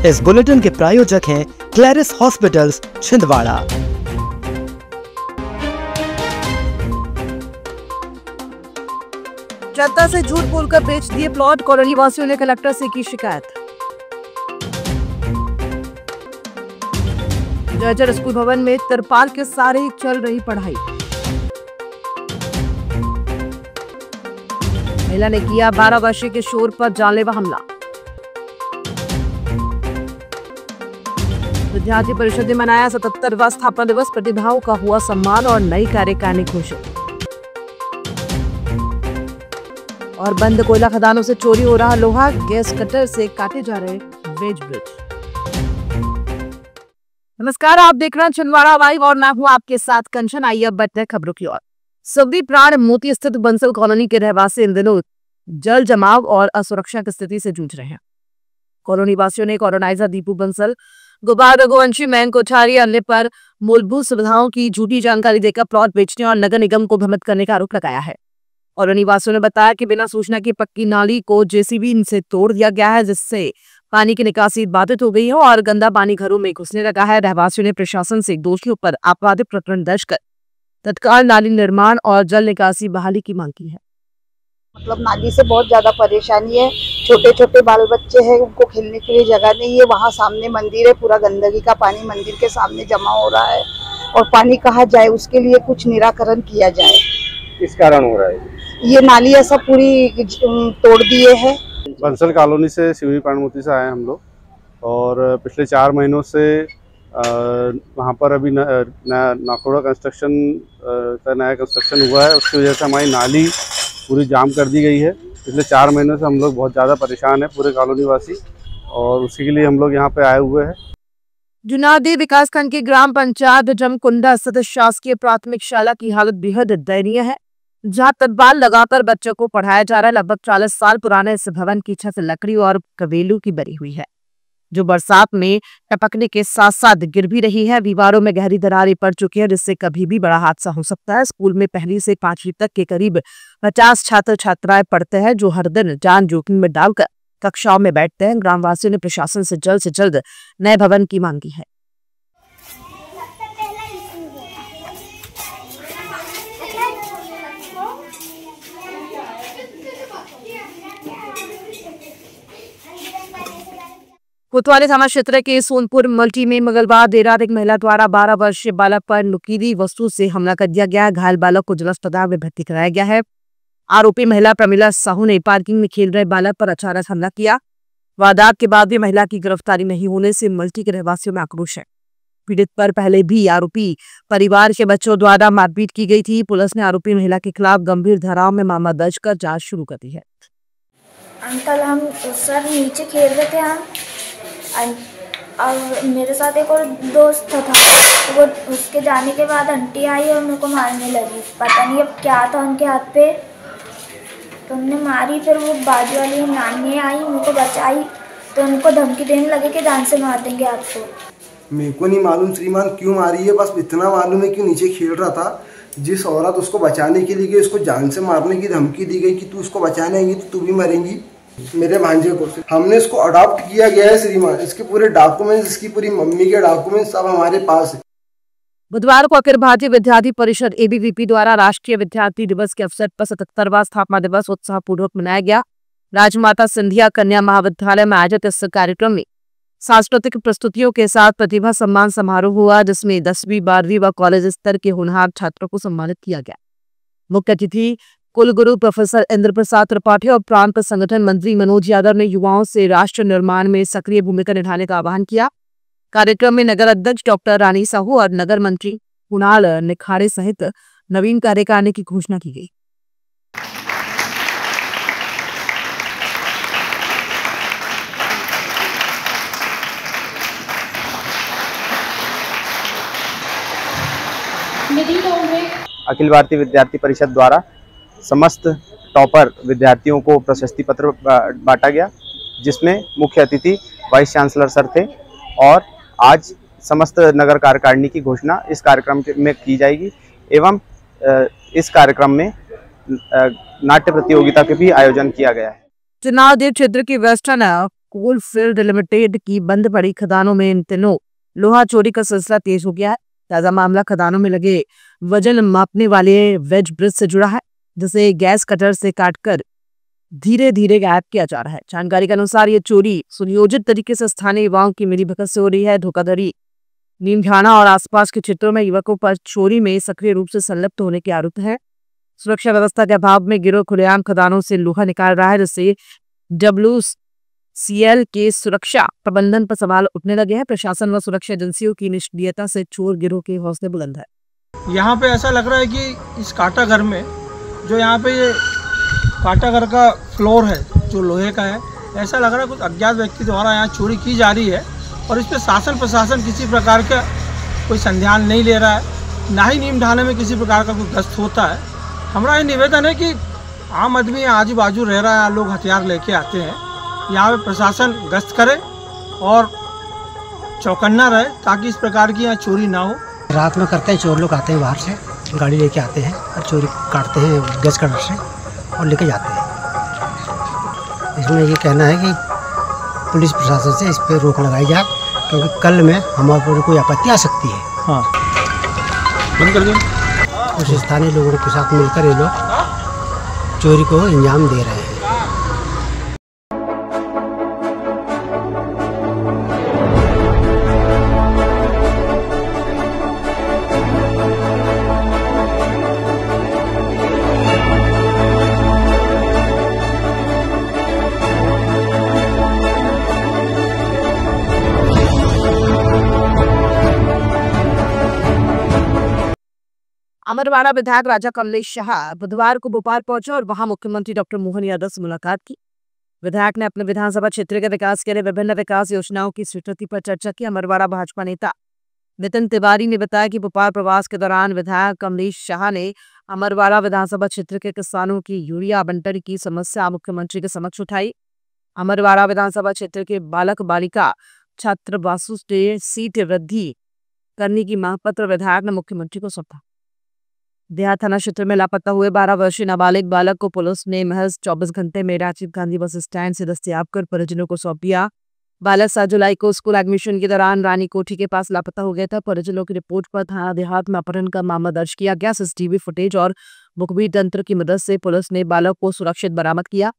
इस बुलेटिन के प्रायोजक हैं क्लैरिस हॉस्पिटल्स छिंदवाड़ा। जनता से झूठ बोलकर बेच दिए प्लॉट, कॉलोनी वासियों ने कलेक्टर से की शिकायत। जर्जर स्कूल भवन में तिरपाल के सहारे चल रही पढ़ाई। महिला ने किया 12 वर्षीय के किशोर पर जानलेवा हमला। विद्यार्थी परिषद ने मनाया 77वां स्थापना दिवस, प्रतिभाओं का हुआ सम्मान और नई कार्यकारिणी घोषित। और बंद कोयला खदानों से चोरी हो रहा लोहा, गैस कटर से काटे जा रहे वेज ब्रिज। नमस्कार, आप देख रहे हैं छिंदवाड़ा लाइव और मैं हूं आपके साथ कंचन। आइए अब बढ़ते हैं खबरों की ओर। सऊदी प्राण मोती स्थित बंसल कॉलोनी के रहवासी इन दिनों जल जमाव और असुरक्षा की स्थिति से जूझ रहे हैं। कॉलोनी वासियों ने कॉलोनाइजर दीपू बंसल, गुबार रघुवंशी, मैंग कोठारी अन्य पर मूलभूत सुविधाओं की झूठी जानकारी देकर प्लॉट बेचने और नगर निगम को भ्रमित करने का आरोप लगाया है। कॉलोनी वासियों ने बताया कि बिना सूचना की पक्की नाली को जेसीबी से तोड़ दिया गया है, जिससे पानी की निकासी बाधित हो गई है और गंदा पानी घरों में घुसने लगा है। रहवासियों ने प्रशासन से दोषियों पर आपराधिक प्रकरण दर्ज कर तत्काल नाली निर्माण और जल निकासी बहाली की मांग की है। मतलब नाली से बहुत ज्यादा परेशानी है। छोटे छोटे बाल बच्चे हैं, उनको खेलने के लिए जगह नहीं है। वहाँ सामने मंदिर है, पूरा गंदगी का पानी मंदिर के सामने जमा हो रहा है और पानी कहाँ जाए, उसके लिए कुछ निराकरण किया जाए। किस कारण हो रहा है ये नाली ऐसा पूरी तोड़ दिए है। बंसल कॉलोनी से शिवरी प्राणमूर्ति से आए हम लोग और पिछले 4 महीनों से वहाँ पर अभी नाकोड़ा कंस्ट्रक्शन का नया कंस्ट्रक्शन हुआ है। उसकी वजह से हमारी नाली पूरी जाम कर दी गई है। पिछले 4 महीनों से हम लोग बहुत ज़्यादा परेशान हैं, पूरे कॉलोनी वासी, और उसी के लिए हम लोग यहाँ पे आए हुए हैं। जुनादी विकासखंड के ग्राम पंचायत जमकुंडा स्थित शासकीय प्राथमिक शाला की हालत बेहद दयनीय है, जहाँ तत्बाल लगाकर बच्चों को पढ़ाया जा रहा है। लगभग 40 साल पुराने इस भवन की छत लकड़ी और कवेलू की बनी हुई है, जो बरसात में टपकने के साथ साथ गिर भी रही है। दीवारों में गहरी दरारें पड़ चुकी है, जिससे कभी भी बड़ा हादसा हो सकता है। स्कूल में 1ली से 5वीं तक के करीब 50 छात्र छात्राएं पढ़ते हैं, जो हर दिन जान जोखिम में डालकर कक्षाओं में बैठते हैं। ग्रामवासियों ने प्रशासन से जल्द नए भवन की मांग की है। कोतवाली थाना क्षेत्र के सोनपुर मल्टी में मंगलवार देर रात एक महिला द्वारा 12 वर्षीय बालक पर नुकीली वस्तु से हमला कर दिया गया है। घायल बालक को जिला अस्पताल में भर्ती कराया गया है। आरोपी महिला प्रमिला साहू ने पार्किंग में खेल रहे बालक पर अचानक हमला किया। वारदात के बाद भी महिला की गिरफ्तारी नहीं होने से मल्टी के रहवासियों में आक्रोश है। पीड़ित पर पहले भी आरोपी परिवार के बच्चों द्वारा मारपीट की गई थी। पुलिस ने आरोपी महिला के खिलाफ गंभीर धाराओं में मामला दर्ज कर जांच शुरू कर दी है। अंकल, हम सर नीचे खेल रहे थे और मेरे साथ एक और दोस्त था, वो उसके जाने के बाद आंटी आई और मेरे को मारने लगी। पता नहीं अब क्या था उनके हाथ पे, तो उन्होंने मारी। फिर वो बाजू वाली नानी आई, मेरे को बचाई, तो उनको धमकी देने लगे कि जान से मार देंगे आपको। मेरे को नहीं मालूम श्रीमान क्यों मारी है, बस इतना मालूम है कि नीचे खेल रहा था। जिस औरत उसको बचाने के लिए गई, उसको जान से मारने की धमकी दी गई कि तू उसको बचाने आएंगी तो तू भी मरेंगी। मेरे भांजे को हमने इसको अडॉप्ट किया गया है श्रीमान। इसके पूरे डॉक्यूमेंट्स, इसकी पूरी मम्मी के डॉक्यूमेंट्स सब हमारे पास है। बुधवार को अखिल भारतीय विद्यार्थी परिषद ABVP द्वारा राष्ट्रीय विद्यार्थी दिवस के अवसर पर 77वां स्थापना दिवस उत्साहपूर्वक मनाया गया। राजमाता सिंधिया कन्या महाविद्यालय में आयोजित इस कार्यक्रम में सांस्कृतिक प्रस्तुतियों के साथ प्रतिभा सम्मान समारोह हुआ, जिसमें 10वीं 12वीं व कॉलेज स्तर के होनहार छात्रों को सम्मानित किया गया। मुख्य अतिथि कुलगुरु प्रोफेसर इंद्र प्रसाद त्रिपाठी और प्रांत संगठन मंत्री मनोज यादव ने युवाओं से राष्ट्र निर्माण में सक्रिय भूमिका निभाने का आह्वान किया। कार्यक्रम में नगर अध्यक्ष डॉक्टर रानी साहू और नगर मंत्री कुणाल निखाड़े सहित नवीन कार्यकारिणी की घोषणा की गई। अखिल भारतीय विद्यार्थी परिषद द्वारा समस्त टॉपर विद्यार्थियों को प्रशस्ति पत्र बांटा गया, जिसमें मुख्य अतिथि वाइस चांसलर सर थे और आज समस्त नगर कार्यकारिणी की घोषणा इस कार्यक्रम में की जाएगी। एवं इस कार्यक्रम में नाट्य प्रतियोगिता के भी आयोजन किया गया है। चुनाव देव क्षेत्र की वेस्टर्न कोलफील्ड लिमिटेड की बंद पड़ी खदानों में इन दिनों लोहा चोरी का सिलसिला तेज हो गया है। ताजा मामला खदानों में लगे वजन मापने वाले वेज ब्रिज से जुड़ा है, जिसे गैस कटर से काटकर धीरे धीरे गायब किया जा रहा है। जानकारी के अनुसार ये चोरी सुनियोजित तरीके से स्थानीय युवाओं की मिलीभगत से हो रही है। धोखाधड़ी, नीमझाना और आसपास के क्षेत्रों में युवकों पर चोरी में सक्रिय रूप से संलिप्त होने के आरोप है। सुरक्षा व्यवस्था के अभाव में गिरोह खुलेआम खदानों से लोहा निकाल रहा है, जिससे WCL के सुरक्षा प्रबंधन पर सवाल उठने लगे हैं। प्रशासन व सुरक्षा एजेंसियों की निष्क्रियता से चोर गिरोह के हौसले बुलंद है। यहाँ पे ऐसा लग रहा है कि इस काटा घर में जो यहाँ पे ये काटा घर का फ्लोर है जो लोहे का है, ऐसा लग रहा है कुछ अज्ञात व्यक्ति द्वारा यहाँ चोरी की जा रही है और इस पर शासन प्रशासन किसी प्रकार का कोई संज्ञान नहीं ले रहा है, ना ही नीमढाने में किसी प्रकार का कोई गश्त होता है। हमारा ये निवेदन है कि आम आदमी आजू बाजू रह रहा है, लोग हथियार लेके आते हैं, यहाँ पे प्रशासन गश्त करे और चौकन्ना रहे ताकि इस प्रकार की यहाँ चोरी ना हो। रात में करते हैं, चोर लोग आते हैं बाहर से, गाड़ी लेके आते हैं और चोरी काटते हैं गैस कटर से और लेके जाते हैं। इसमें ये कहना है कि पुलिस प्रशासन से इस पर रोक लगाई जाए, क्योंकि कल में हमारे पर कोई आपत्ति आ सकती है। हाँ, बंद कर दें। कुछ स्थानीय लोगों के साथ मिलकर ये लोग चोरी को अंजाम दे रहे हैं। अमरवाड़ा विधायक राजा कमलेश शाह बुधवार को भोपाल पहुंचे और वहां मुख्यमंत्री डॉक्टर मोहन यादव से मुलाकात की। विधायक ने अपने विधानसभा क्षेत्र के विकास के लिए विभिन्न विकास योजनाओं की स्वीकृति पर चर्चा की। अमरवाड़ा भाजपा नेता नितिन तिवारी ने बताया कि भोपाल प्रवास के दौरान विधायक कमलेश शाह ने अमरवाड़ा विधानसभा क्षेत्र के किसानों की यूरिया आवंटन की समस्या मुख्यमंत्री के समक्ष उठाई। अमरवाड़ा विधानसभा क्षेत्र के बालक बालिका छात्रावासों से सीट वृद्धि करने की मांग पत्र विधायक ने मुख्यमंत्री को सौंपा। देहात थाना क्षेत्र में लापता हुए 12 वर्षीय नाबालिग बालक को पुलिस ने महज 24 घंटे में राजीव गांधी बस स्टैंड से दस्तयाब कर परिजनों को सौंप दिया। बालक 7 जुलाई को स्कूल एडमिशन के दौरान रानी कोठी के पास लापता हो गया था। परिजनों की रिपोर्ट पर थाना देहात में अपहरण का मामला दर्ज किया गया। CCTV फुटेज और मुखबिर तंत्र की मदद से पुलिस ने बालक को सुरक्षित बरामद किया।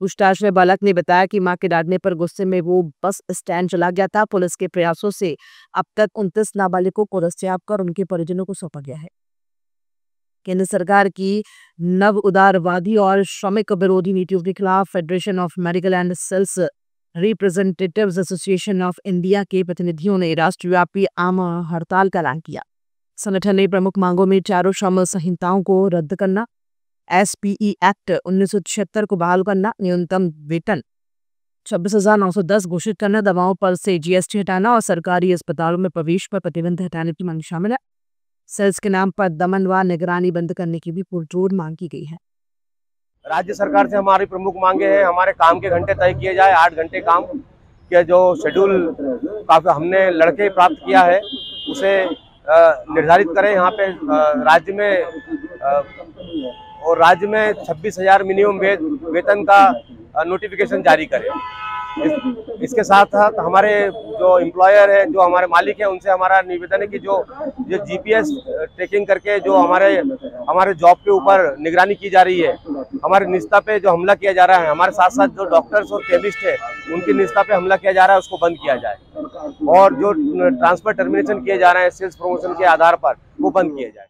पूछताछ में बालक ने बताया कि मां के डांटने पर गुस्से में वो बस स्टैंड चला गया था। पुलिस के प्रयासों से अब तक 29 नाबालिगों को दस्तयाब कर उनके परिजनों को सौंपा गया है। केंद्र सरकार की नव उदारवादी और श्रमिक विरोधी नीतियों के खिलाफ Federation of Medical and Sales Representatives Association of India के प्रतिनिधियों ने राष्ट्रव्यापी आम हड़ताल का ऐलान किया। संगठन ने प्रमुख मांगों में चारों श्रम संहिताओं को रद्द करना, SPE एक्ट 1976 को बहाल करना, न्यूनतम वेतन 26,910 घोषित करना, दवाओं पर से GST हटाना और सरकारी अस्पतालों में प्रवेश पर प्रतिबंध हटाने की मांग शामिल है। सेल्स के नाम पर दमन व निगरानी बंद करने की भी पुरजोर मांग की गई है। राज्य सरकार से हमारी प्रमुख मांगे हैं, हमारे काम के घंटे तय किए जाए, 8 घंटे काम के जो शेड्यूल काफी हमने लड़के प्राप्त किया है उसे निर्धारित करें यहाँ पे राज्य में, और राज्य में 26,000 मिनिमम वेतन का नोटिफिकेशन जारी करें। इसके साथ साथ हमारे जो एम्प्लॉयर है, जो हमारे मालिक हैं, उनसे हमारा निवेदन है कि जो GPS ट्रैकिंग करके जो हमारे जॉब के ऊपर निगरानी की जा रही है, हमारे निष्ठा पे जो हमला किया जा रहा है, हमारे साथ साथ जो डॉक्टर्स और केमिस्ट है उनकी निष्ठा पे हमला किया जा रहा है, उसको बंद किया जाए। और जो ट्रांसफर टर्मिनेशन किए जा रहे हैं सेल्स प्रमोशन के आधार पर, वो बंद किए जाए।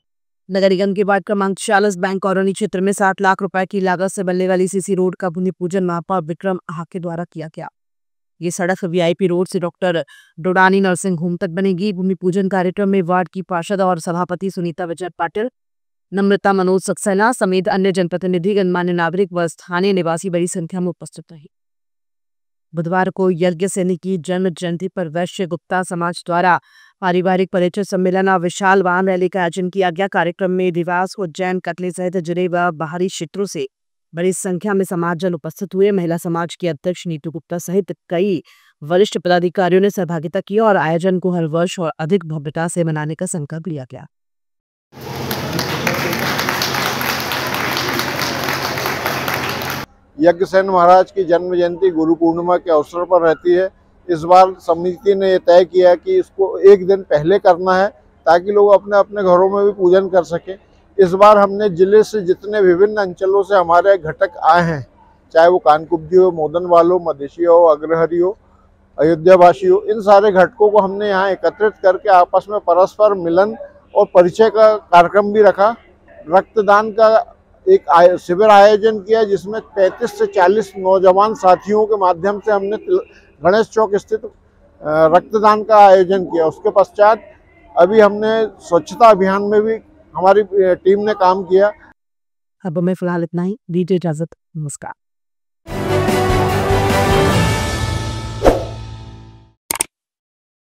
नगर निगम के वार्ड क्रमांक 46 बैंक कॉलोनी क्षेत्र में 60 लाख रुपए की लागत से बनने वाली CC रोड का भूमि पूजन महापौर विक्रम आहा के द्वारा किया गया। ये सड़क VIP रोड से डॉक्टर डोडानी नर्सिंग होम तक बनेगी। भूमि पूजन कार्यक्रम में वार्ड की पार्षद और सभापति सुनीता विजय पाटिल, नम्रता मनोज सक्सेना समेत अन्य जनप्रतिनिधि, गणमान्य नागरिक व स्थानीय निवासी बड़ी संख्या में उपस्थित रहे। बुधवार को यज्ञ सैनी की जन्म जयंती पर वैश्य गुप्ता समाज द्वारा पारिवारिक परिचय सम्मेलन और विशाल वाहन रैली का आयोजन किया गया। कार्यक्रम में देवास, उज्जैन, कटनी सहित जिले व बाहरी क्षेत्रों से बड़ी संख्या में समाजजन उपस्थित हुए। महिला समाज की अध्यक्ष नीतू गुप्ता सहित कई वरिष्ठ पदाधिकारियों ने सहभागिता की और आयोजन को हर वर्ष और अधिक भव्यता से मनाने का संकल्प लिया गया। यज्ञसेन महाराज की जन्म जयंती गुरु पूर्णिमा के अवसर पर रहती है। इस बार समिति ने ये तय किया कि इसको एक दिन पहले करना है ताकि लोग अपने अपने घरों में भी पूजन कर सकें। इस बार हमने जिले से जितने विभिन्न अंचलों से हमारे घटक आए हैं, चाहे वो कानकुब्जी हो, मोदनवाल हो, मदेशिया हो, अग्रहरी हो, अयोध्यावासी हो, इन सारे घटकों को हमने यहाँ एकत्रित करके आपस में परस्पर मिलन और परिचय का कार्यक्रम भी रखा। रक्तदान का एक शिविर आयोजन किया जिसमें 35 से 40 नौजवान साथियों के माध्यम से हमने गणेश चौक स्थित रक्तदान का आयोजन किया। उसके पश्चात अभी हमने स्वच्छता अभियान में भी हमारी टीम ने काम किया। अब हमें फिलहाल इतना ही, दीजिए इजाजत, नमस्कार।